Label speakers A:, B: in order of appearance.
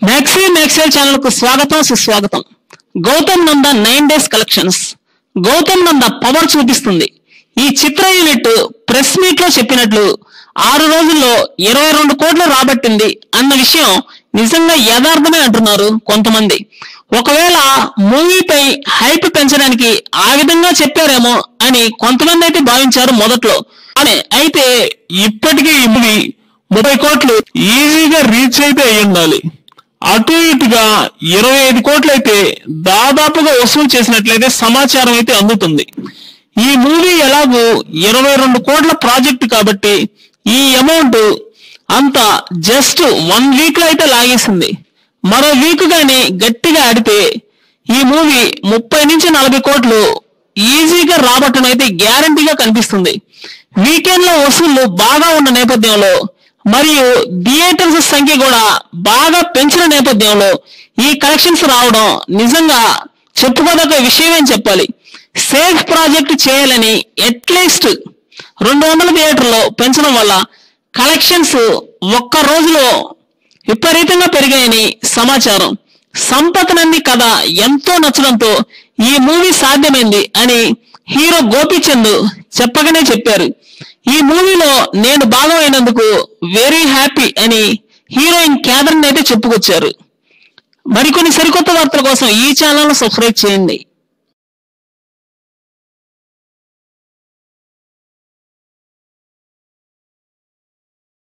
A: Maxi channel को स्वागत सुस्वागत। Gautam Nanda 9 days collections Gautam Nanda power చూపిస్తుంది। ఈ చిత్ర యూనిట్ ప్రెస్ మీట్ లో చెప్పినట్లు 6 రోజుల్లో 22 కోట్లు రాబట్టింది అన్న విషయం నిజంగా యథార్థమే అంటున్నారు కొంతమంది। ఒకవేళ మూవీపై హైప్ పెంచడానికి ఆ విధంగా చెప్పారేమో అని కొంతమంది అయితే భావించారు మొదట్లో। అయితే ఇప్పటికే ఈ మూవీ 30 కోట్లు ఈజీగా రీచ్ అయితే అయ్యిండాలి। అటు ఇటుగా 25 కోట్లయితే దాదాపుగా వసూలు చేసినట్లయితే సమాచారం అయితే అందుతుంది। ఈ మూవీ ఎలాగో 22 కోట్ల ప్రాజెక్ట్ కాబట్టి ఈ అమౌంట్ అంతా జస్ట్ 1 వీక్ లో అయితే లాగేసింది। మరో వీక్ గాని గట్టిగా ఆడితే ఈ మూవీ 30 నుంచి 40 కోట్లు ఈజీగా రాబట్టడం అయితే గ్యారంటీగా కనిపిస్తుంది। వీకెండ్ లో వసూళ్లు బాగా ఉన్న నేపథ్యంలో మరియు థియేటర్స్ సంఖ్య కూడా బాగా పెంచిన నేపథ్యంలో ఈ కలెక్షన్స్ రావడం నిజంగా చెప్పుకోదగ్గ విషయమే చెప్పాలి। సేఫ్ ప్రాజెక్ట్ చేయాలని అట్లీస్ట్ 200 థియేటర్లో పెంచడం వల్ల కలెక్షన్స్ ఒక్క రోజులో విపరీతంగా పెరిగాయని సమాచారం। సంపత్ నంది కథ ఎంతో నచ్చడంతో ఈ మూవీ సాధ్యమైంది అని హీరో గోపీచంద్ చెప్పగానే చెప్పారు। ఈ మూవీలో నేను భాగమైనందుకు వెరీ హ్యాపీ అని హీరోయిన్ క్యాథరిన్ అయితే చెప్పుకొచ్చారు। మరికొన్ని సరికొత్త వార్తల కోసం ఈ ఛానల్ ను సబ్స్క్రైబ్ చేయండి।